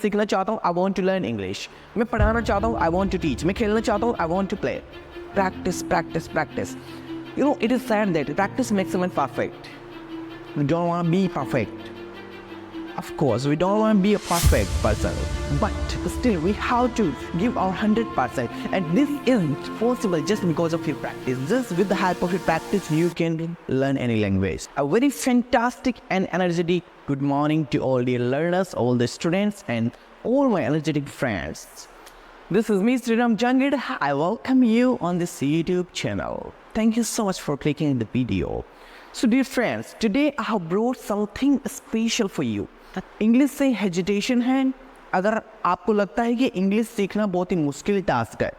सीखना चाहता हूँ, I want to learn English. मैं पढ़ाना चाहता हूँ, आई वॉन्ट टू टीच। मैं खेलना चाहता हूँ, I want to play. Practice practice practice. You know, it is said that practice makes someone perfect. We don't want to be perfect. Of course, we don't want to be a perfect person. But still, we have to give our 100%. And this isn't possible just because of your practice. Just with the help of your practice, you can learn any language. A very fantastic and energetic good morning to all the learners, all the students, and all my energetic friends. This is me, Sriram Jangid. I welcome you on this YouTube channel. Thank you so much for clicking the video. So dear friends, today I have brought something special for you. English से hesitation है, अगर आपको लगता है कि English सीखना बहुत ही मुश्किल टास्क है,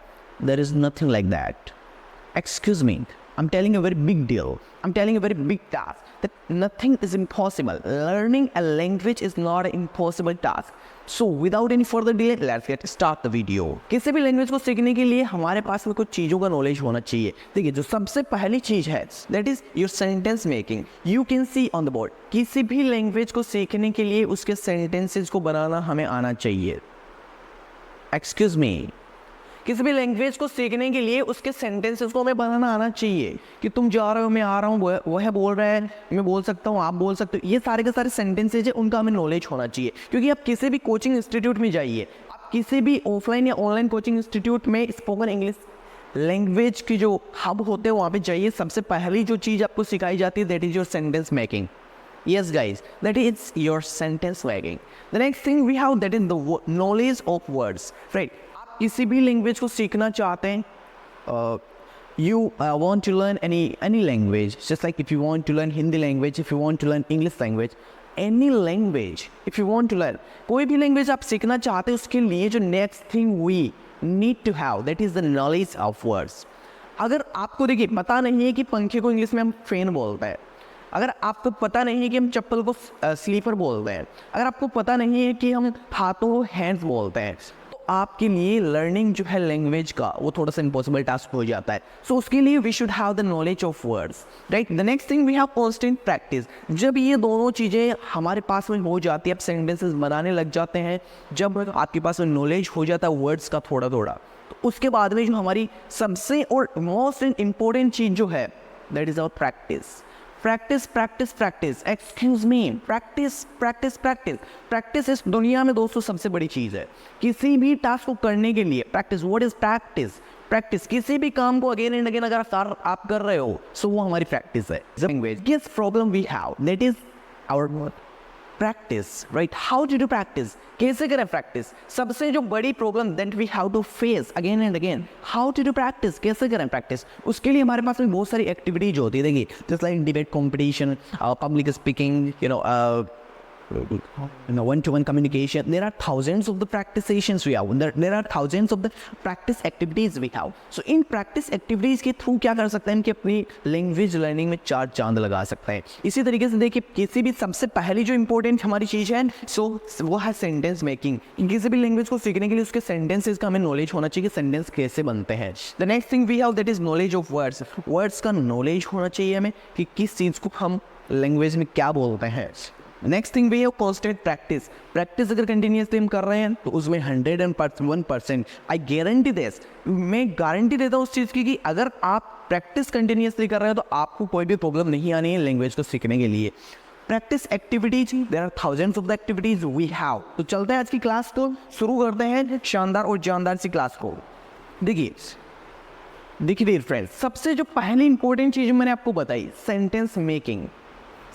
there is nothing like that. Excuse me, I'm telling you a very big deal. I'm telling you a very big task. That nothing is impossible. Learning a language is not an impossible task. So without any further delay, let's get start the video. किसी भी language को सीखने के लिए हमारे पास में कुछ चीज़ों का नॉलेज होना चाहिए। देखिए, जो सबसे पहली चीज़ है that is your sentence making. You can see on the board. किसी भी लैंग्वेज को सीखने के लिए उसके सेंटेंसेस को बनाना हमें आना चाहिए। Excuse me. किसी भी लैंग्वेज को सीखने के लिए उसके सेंटेंसेस को हमें बनाना आना चाहिए कि तुम जा रहे हो, मैं आ रहा हूँ, वह बोल रहा है, मैं बोल सकता हूँ, आप बोल सकते हो। ये सारे के सारे सेंटेंसेज है, उनका हमें नॉलेज होना चाहिए। क्योंकि आप किसी भी कोचिंग इंस्टीट्यूट में जाइए, आप किसी भी ऑफलाइन या ऑनलाइन कोचिंग इंस्टीट्यूट में स्पोकन इंग्लिश लैंग्वेज की जो हब होते हैं वहाँ पे जाइए, सबसे पहली जो चीज़ आपको सिखाई जाती है that is your sentence making. Yes guys, that is your sentence making. The next thing we have that is the knowledge of words, right? किसी भी लैंग्वेज को सीखना चाहते हैं, you want to learn any language, just like if you want to learn Hindi language, if you want to learn English language, any language if you want to learn, कोई भी language आप सीखना चाहते हैं, उसके लिए जो next thing we need to have that is the knowledge of words. अगर आपको देखिए पता नहीं है कि पंखे को इंग्लिश में हम फैन बोलते हैं, अगर आपको पता नहीं है कि हम चप्पल को स्लीपर बोलते हैं, अगर आपको पता नहीं है कि हम हाथों को हैंड्स बोलते हैं, आपके लिए लर्निंग जो है लैंग्वेज का वो थोड़ा सा इम्पॉसिबल टास्क हो जाता है। सो उसके लिए we should have the knowledge of words, right. The next thing we have constant practice. जब ये दोनों चीज़ें हमारे पास में हो जाती है, आप सेंटेंसेस बनाने लग जाते हैं, जब आपके पास में नॉलेज हो जाता है वर्ड्स का थोड़ा थोड़ा, तो उसके बाद में जो हमारी सबसे और मोस्ट इम्पोर्टेंट चीज़ जो है that is our practice. Practice practice practice, excuse me, practice practice practice. Practice इस दुनिया में दोस्तों सबसे बड़ी चीज़ है। किसी भी टास्क को करने के लिए practice, what is practice? Practice, किसी भी काम को अगेन एंड अगेन अगर आप कर रहे हो, सो वो हमारी प्रैक्टिस है। लैंग्वेज, किस problem we have that is our practice, right. How to do practice, कैसे करें प्रैक्टिस? सबसे जो बड़ी problem that we have to face again and again, how to do practice, कैसे करें प्रैक्टिस? उसके लिए हमारे पास में बहुत सारी एक्टिविटीज होती है। देखिए, just like debate competition, public speaking, one-to-one communication. There are thousands of the practice sessions we have. There are thousands of the practice activities we have. So in practice activities के through क्या कर सकते हैं कि अपनी language learning में चार चांद लगा सकते हैं। इसी तरीके से देखिए, किसी भी सबसे पहली जो इंपॉर्टेंट हमारी चीज़ है वो है सेंटेंस मेकिंग। किसी भी लैंग्वेज को सीखने के लिए उसके सेंटेंसेस का हमें नॉलेज होना चाहिए कि सेंटेंस कैसे बनते हैं। The next thing we have that is knowledge of words. Words का नॉलेज होना चाहिए हमें कि किस चीज़ को हम लैंग्वेज में क्या बोलते हैं। Next thing we have constant practice. Practice अगर कंटिन्यूसली हम कर रहे हैं तो उसमें 101% आई गारंटी दिस, मैं गारंटी देता हूँ उस चीज़ की कि अगर आप प्रैक्टिस कंटिन्यूसली कर रहे हैं तो आपको कोई भी प्रॉब्लम नहीं आनी है लैंग्वेज को सीखने के लिए। Practice activities, there are thousands of the activities we have. तो चलते हैं आज की क्लास को शुरू करते हैं शानदार और जानदार सी क्लास को। देखिए डियर फ्रेंड्स, सबसे जो पहली इंपॉर्टेंट चीज़ मैंने आपको बताई, सेंटेंस मेकिंग।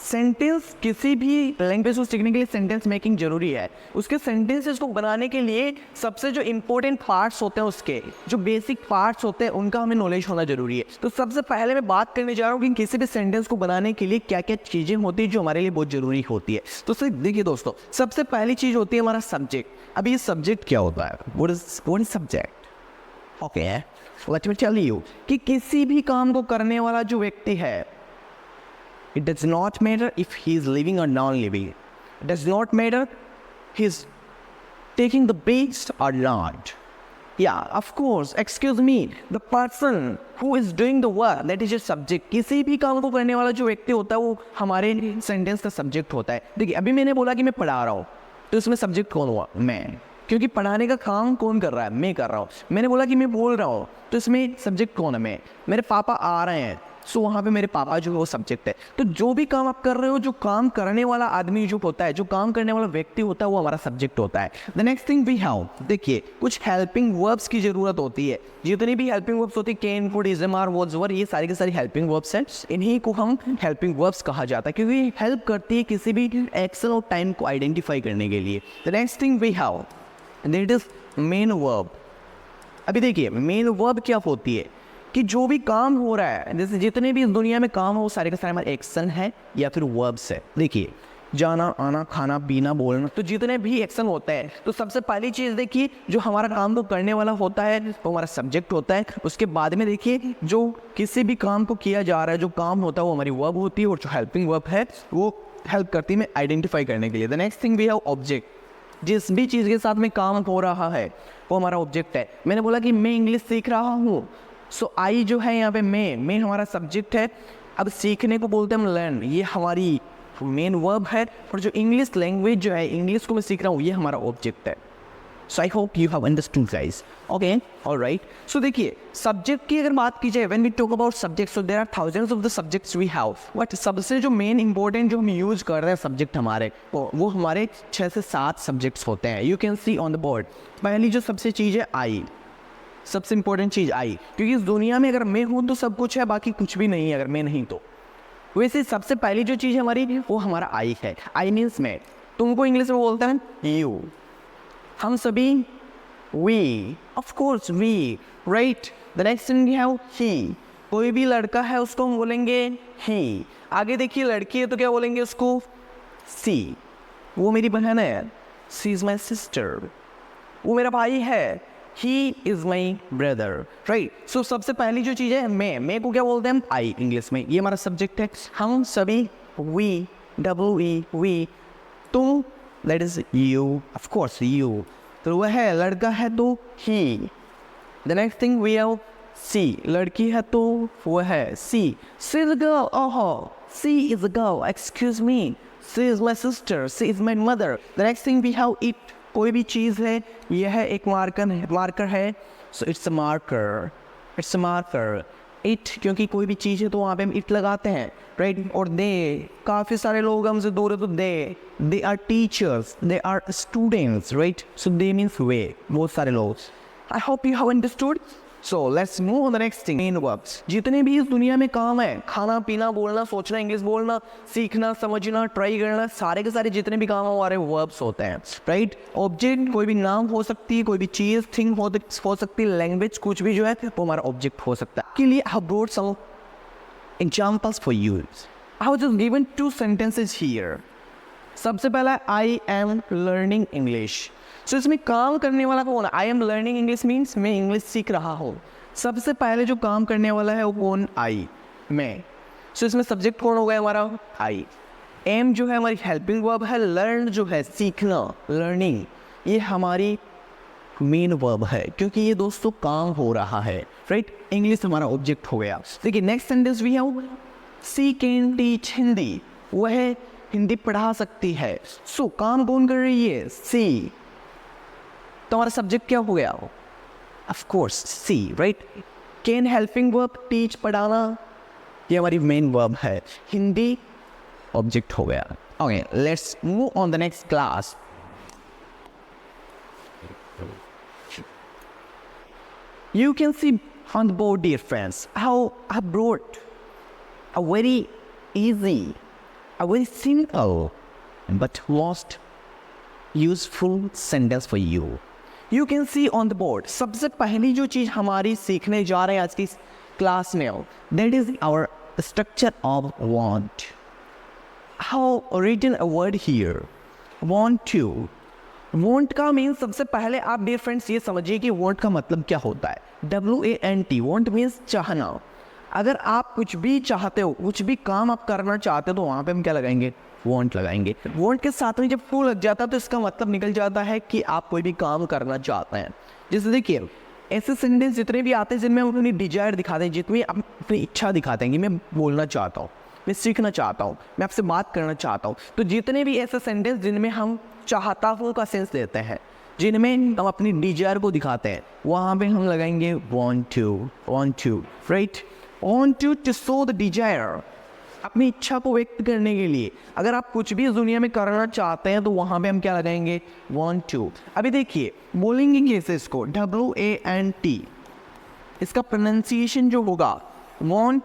सेंटेंस, किसी भी लैंग्वेज को सीखने के लिए सेंटेंस मेकिंग जरूरी है। उसके सेंटेंसेस को बनाने के लिए सबसे जो इंपॉर्टेंट पार्ट्स होते हैं, उसके जो बेसिक पार्ट्स होते हैं, उनका हमें नॉलेज होना जरूरी है। तो सबसे पहले मैं बात करने जा रहा हूँ कि किसी भी सेंटेंस को बनाने के लिए क्या क्या चीज़ें होती है जो हमारे लिए बहुत जरूरी होती है। तो सिर्फ देखिए दोस्तों, सबसे पहली चीज़ होती है हमारा सब्जेक्ट। अब ये सब्जेक्ट क्या होता है? What is subject? Okay, let me tell you कि किसी भी काम को करने वाला जो व्यक्ति है, it does not matter if he is living or non-living. It does not matter he is taking the best or not. Yeah, of course, excuse me, the person who is doing the work, that is your subject. किसी भी काम को करने वाला जो व्यक्ति होता है वो हमारे सेंटेंस का सब्जेक्ट होता है। देखिए, अभी मैंने बोला कि मैं पढ़ा रहा हूँ, तो इसमें सब्जेक्ट कौन हुआ? मैं, क्योंकि पढ़ाने का काम कौन कर रहा है? मैं कर रहा हूँ। मैंने बोला कि मैं बोल रहा हूँ, तो इसमें सब्जेक्ट कौन है? मैं। मेरे पापा आ रहे हैं, सो वहाँ पे मेरे पापा जो है वो सब्जेक्ट है। तो जो भी काम आप कर रहे हो, जो काम करने वाला आदमी जो होता है, जो काम करने वाला व्यक्ति होता है, वो हमारा सब्जेक्ट होता है। The next thing we have, देखिए कुछ हेल्पिंग वर्ब्स की जरूरत होती है। जितनी भी हेल्पिंग वर्ब्स होती है, can, could, is, am, are, was, were, ये सारी की सारी हेल्पिंग वर्ब्स हैं। इन्हीं को हम हेल्पिंग वर्ब्स कहा जाता है, क्योंकि हेल्प करती है किसी भी एक्शन और टाइम को आइडेंटिफाई करने के लिए। The next thing we have, that is main verb. अभी देखिए मेन वर्ब क्या होती है कि जो भी काम हो रहा है, जैसे जितने भी इस दुनिया में काम हो, वो सारे के सारे हमारे एक्शन है या फिर वर्ब्स है। देखिए जाना, आना, खाना, पीना, बोलना, तो जितने भी एक्शन होते हैं, तो सबसे पहली चीज़ देखिए जो हमारा काम को करने वाला होता है वो हमारा सब्जेक्ट होता है। उसके बाद में देखिए जो किसी भी काम को किया जा रहा है, जो काम होता है वो हमारी वर्ब होती है, और जो हेल्पिंग वर्ब है वो हेल्प करती है आइडेंटिफाई करने के लिए। The next thing we have object. जिस भी चीज़ के साथ में काम हो रहा है वो हमारा ऑब्जेक्ट है। मैंने बोला कि मैं इंग्लिश सीख रहा हूँ, सो आई जो है यहाँ पे मैं हमारा सब्जेक्ट है। अब सीखने को बोलते हैं हम लर्न, ये हमारी मेन वर्ब है। और जो इंग्लिश लैंग्वेज जो है, इंग्लिश को मैं सीख रहा हूँ, ये हमारा ऑब्जेक्ट है। So I hope you have understood guys. Okay, alright. So देखिए सब्जेक्ट की अगर बात की जाए, when we talk about subject, so there are thousands of the subjects we have, but सबसे जो मेन इंपॉर्टेंट जो हम यूज कर रहे हैं सब्जेक्ट हमारे, वो हमारे 6 से 7 सब्जेक्ट्स होते हैं। You can see on the board. पहली जो सबसे चीज़ है आई, सबसे इंपॉर्टेंट चीज़ आई, क्योंकि इस दुनिया में अगर मैं हूँ तो सब कुछ है, बाकी कुछ भी नहीं है अगर मैं नहीं तो। वैसे सबसे पहली जो चीज़ हमारी वो हमारा आई है। आई मीन्स मैं। तुमको इंग्लिश में बोलते हैं यू, हम सभी we, of course we, right. The next thing we have he. कोई भी लड़का है उसको हम बोलेंगे ही। आगे देखिए लड़की है तो क्या बोलेंगे उसको? सी। वो मेरी बहन है, सी इज़ माई सिस्टर। वो मेरा भाई है, he is my brother, right? So सबसे पहली जो चीज़ है मैं को क्या बोलते हैं हम? आई इंग्लिश में, ये हमारा सब्जेक्ट है। हम सभी we, we, तुम that is you, of course you, तो वह है लड़का है तो he। the next thing we have she, लड़की है तो वह है she is a girl, oh she is a girl, excuse me, she is my sister, she is my mother। the next thing we have it, कोई भी चीज़ है, यह है एक मार्कर है, so it's a marker, it, क्योंकि कोई भी चीज़ है तो वहाँ पे हम इट लगाते हैं, राइट। और दे, काफ़ी सारे लोग हमसे दूर है तो they are teachers, they are students, right. So they means way, बहुत सारे लोग। I hope you have understood. So let's move on the next thing, main verbs. जितने भी इस दुनिया में काम है, खाना पीना, बोलना, सोचना, इंग्लिश बोलना, सीखना, समझना, ट्राई करना, सारे के सारे जितने भी काम है हमारे वर्ब्स होते हैं, राइट। ऑब्जेक्ट कोई भी नाम हो सकती है, कोई भी चीज़, थिंग हो सकती है, लैंग्वेज कुछ भी जो है वो हमारा ऑब्जेक्ट हो सकता है। के लिए I have brought some examples for you. I have just given 2 sentences here. सबसे पहला I am learning English. So इसमें काम करने वाला कौन है? I am learning English means मैं इंग्लिश सीख रहा हूँ। सबसे पहले जो काम करने वाला है वो कौन? आई, मैं। सो इसमें सब्जेक्ट कौन हो गया हमारा? आई। एम जो है हमारी हेल्पिंग वर्ब है। लर्न जो है सीखना, लर्निंग, ये हमारी मेन वर्ब है, क्योंकि ये दोस्तों काम हो रहा है, राइट। इंग्लिश हमारा ऑब्जेक्ट हो गया। देखिए नेक्स्ट सेंटेंस भी है, सी कैन टीच हिंदी। वह हिंदी पढ़ा सकती है। सो काम कौन कर रही है? सी। तो हमारा सब्जेक्ट क्या हो गया? Of course see, right. Can helping verb, teach पढ़ाना, ये हमारी मेन वर्ब है। हिंदी ऑब्जेक्ट हो गया। Okay, let's move on the next class. You can see on the board, dear friends, how I brought a very easy, a very simple, but most useful sentence for you. You can see on the board. सबसे पहली जो चीज़ हमारी सीखने जा रहे हैं आज की क्लास में, that is our structure of want. How written a word here? Want to. Want का मीन्स सबसे पहले आप डियर फ्रेंड्स ये समझिए कि want का मतलब क्या होता है। WANT, want मीन्स चाहना। अगर आप कुछ भी चाहते हो, कुछ भी काम आप करना चाहते हो, तो वहाँ पे हम क्या लगाएंगे? want लगाएंगे। want के साथ में जब टू लग जाता है तो इसका मतलब निकल जाता है कि आप कोई भी काम करना चाहते हैं। जैसे देखिए ऐसे सेंटेंस जितने भी आते हैं जिनमें हम अपनी डिजायर दिखाते हैं, जितनी अपनी इच्छा दिखाते हैं कि मैं बोलना चाहता हूँ, मैं सीखना चाहता हूँ, मैं आपसे बात करना चाहता हूँ। तो जितने भी ऐसे सेंटेंस जिनमें हम चाहता हूँ का सेंस देते हैं, जिनमें हम अपनी डिजायर को दिखाते हैं, वहाँ पे हम लगाएंगे want to, right? want to show the desire, अपनी इच्छा को व्यक्त करने के लिए। अगर आप कुछ भी इस दुनिया में करना चाहते हैं तो वहाँ पे हम क्या लगाएंगे? want to। अभी देखिए बोलेंगे कैसे इसको, WANT, इसका प्रोनाउंसिएशन जो होगा want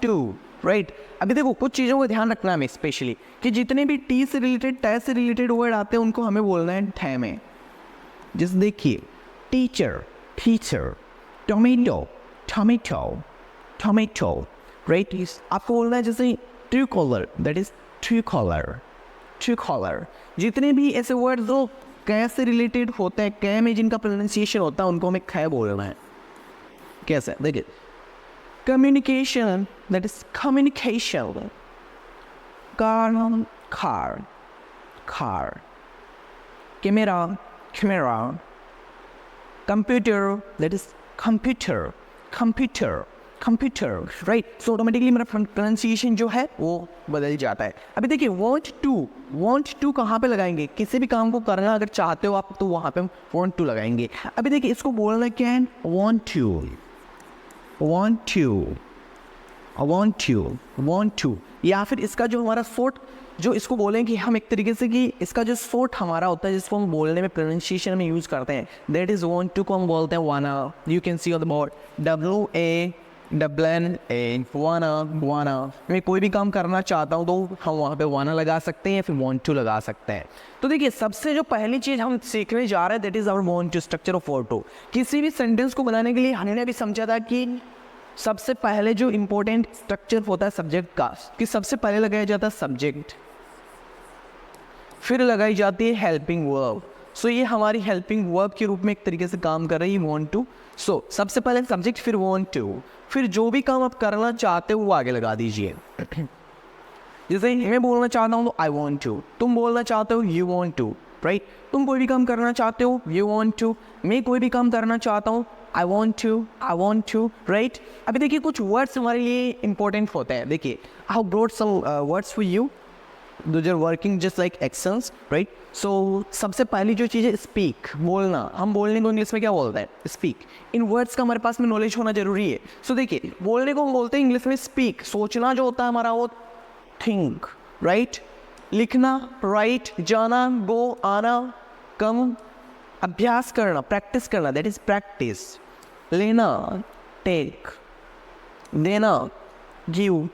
to, राइट? अभी देखो कुछ चीज़ों का ध्यान रखना है स्पेशली कि जितने भी टी से रिलेटेड, टे से रिलेटेड वर्ड आते हैं उनको हमें बोलना है ठे में। जैसे देखिए टीचर, टोमेटो, राइट? आपको बोलना है जैसे true collar, that is true collar. जितने भी ऐसे वर्ड जो कै से रिलेटेड होते हैं, कै में जिनका प्रोनाउंसिएशन होता है उनको हमें कै बोलना है। कैसे? देखिए communication, that is communication, car, camera, computer, that is computer, right? So automatically मेरा pronunciation जो है वो बदल जाता है। अभी देखिए want to कहाँ पे लगाएंगे? किसी भी काम को करना अगर चाहते हो आप तो वहाँ पे want to लगाएंगे। अभी देखिए इसको बोलना क्या है? want to, या फिर इसका जो हमारा सोट, जो इसको बोलें कि हम एक तरीके से कि इसका जो सोट हमारा होता है जिसको हम बोलने में प्रोनाउंसिएशन में यूज़ करते हैं, दैट इज़ want to को हम बोलते हैं wanna। You can see on the board WANNA, wanna। मैं कोई भी काम करना चाहता हूँ तो हम वहाँ पे wanna लगा सकते हैं या फिर want to लगा सकते हैं। तो देखिए सबसे जो पहली चीज़ हम सीखने जा रहे हैं that is our want to, structure of word to. किसी भी सेंटेंस को बनाने के लिए हमने भी समझा था कि सबसे पहले जो इम्पोर्टेंट स्ट्रक्चर होता है सब्जेक्ट का, कि सबसे पहले लगाया जाता है सब्जेक्ट, फिर लगाई जाती है हेल्पिंग वर्ब। सो ये हमारी हेल्पिंग वर्ब के रूप में एक तरीके से काम कर रही है want to। सो सबसे पहले सब्जेक्ट, फिर want to, फिर जो भी काम आप करना चाहते हो वो आगे लगा दीजिए। जैसे मैं बोलना चाहता हूँ तो I want to, तुम बोलना चाहते हो you want to, राइट? तुम कोई भी काम करना चाहते हो you want to, मैं कोई भी काम करना चाहता हूँ I want to, राइट? अभी देखिए कुछ वर्ड्स हमारे लिए इंपॉर्टेंट होते हैं। देखिए I have brought some words for you, those are working just like accents, right? So सबसे पहली जो चीज़ है स्पीक, बोलना। हम बोलने को इंग्लिश में क्या बोलते हैं? स्पीक। इन वर्ड्स का हमारे पास में नॉलेज होना जरूरी है। सो देखिए बोलने को हम बोलते हैं इंग्लिश में स्पीक, सोचना जो होता है हमारा वो थिंक, राइट? लिखना, राइट? जाना, गो, आना, कम, अभ्यास करना, प्रैक्टिस करना, दैट इज प्रैक्टिस। लेना, टेक, देना, गिव,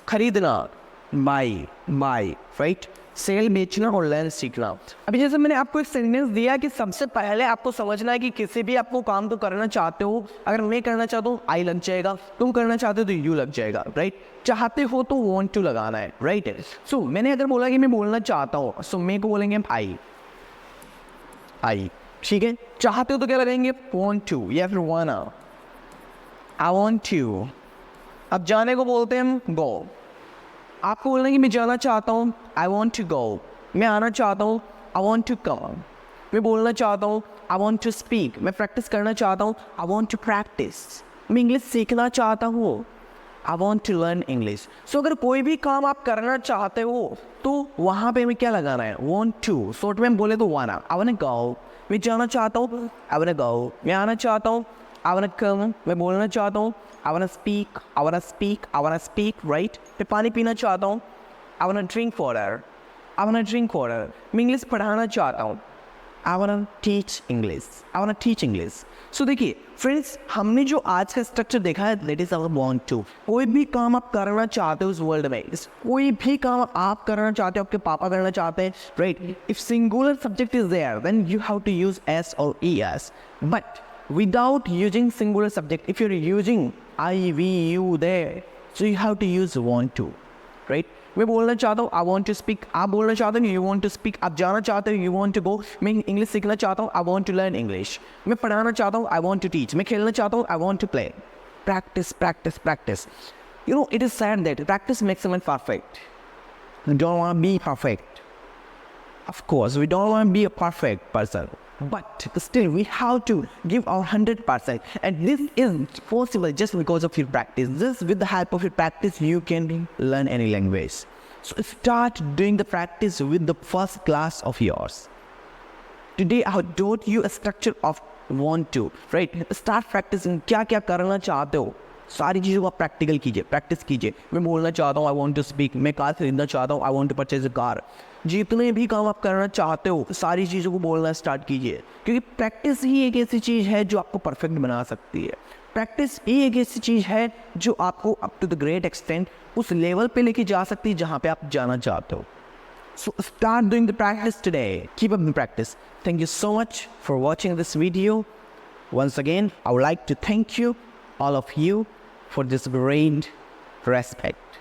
खरीदना, बाई, राइट? सेल, बेचना और लर्न, सीखना। अभी जैसे मैंने आपको एक सेंटेंस दिया कि सबसे पहले आपको समझना है कि किसी भी आपको काम को करना चाहते हो, अगर मैं करना चाहता हूँ आई लग जाएगा, तुम करना चाहते हो तो यू लग जाएगा, राइट? चाहते हो तो want to लगाना है, राइट? सो मैंने अगर बोला कि मैं बोलना चाहता हूँ, सो मैं को बोलेंगे आई, ठीक है? चाहते हो तो क्या लगाएंगे? want to या फिर wanna, I want to। अब जाने को बोलते हैं हम go। आपको बोलना है कि मैं जाना चाहता हूँ I want to go, मैं आना चाहता हूँ I want to come, मैं बोलना चाहता हूँ I want to speak, मैं प्रैक्टिस करना चाहता हूँ I want to practice, मैं इंग्लिश सीखना चाहता हूँ I want to learn English। सो अगर कोई भी काम आप करना चाहते हो तो वहाँ पे हमें क्या लगाना है? want to। शॉर्ट में हम बोले तो wanna, I wanna go, मैं जाना चाहता हूँ I wanna go, मैं आना चाहता हूँ I wanna come, मैं बोलना चाहता हूँ I wanna speak, right? मैं पानी पीना चाहता हूँ I wanna drink water, मैं इंग्लिश पढ़ाना चाहता हूँ I wanna teach English। सो देखिए फ्रेंड्स, हमने जो आज का स्ट्रक्चर देखा है that is our want to। कोई भी काम आप करना चाहते हो उस वर्ल्ड में, कोई भी काम आप करना चाहते हो, आपके पापा करना चाहते हैं, right? If singular subject is there then you have to use S और es, but without using singular subject, if you're using I, we, you there, so you have to use want to, right? मैं बोलना चाहता हूँ I want to speak, आप बोलना चाहते हो you want to speak, आप जाना चाहते हो you want to go, मैं इंग्लिश सीखना चाहता हूँ I want to learn English, मैं पढ़ाना चाहता हूँ I want to teach, मैं खेलना चाहता हूँ I want to play। Practice। You know, it is said that practice makes someone perfect. We don't want to be perfect. Of course, we don't want to be a perfect person. but still we have to give our 100%, and this is possible just because of your practice. Just with the help of your practice you can learn any language. So start doing the practice with the first class of yours. Today I have taught you a structure of want to, right? Start practicing. क्या क्या करना चाहते हो सारी चीज़ों को आप practical कीजिए, प्रैक्टिस कीजिए. मैं बोलना चाहता हूँ आई वॉन्ट टू स्पीक, मैं कार खरीदना चाहता हूँ I want to purchase a car. जितने भी काम आप करना चाहते हो सारी चीज़ों को बोलना स्टार्ट कीजिए, क्योंकि प्रैक्टिस ही एक ऐसी चीज़ है जो आपको परफेक्ट बना सकती है. प्रैक्टिस ही एक ऐसी चीज़ है जो आपको up to the great extent उस लेवल पे लेके जा सकती है जहाँ पे आप जाना चाहते हो. So start doing the practice today. Keep up the practice. Thank you so much for watching this video. Once again, I would like to thank you, all of you, for this great respect.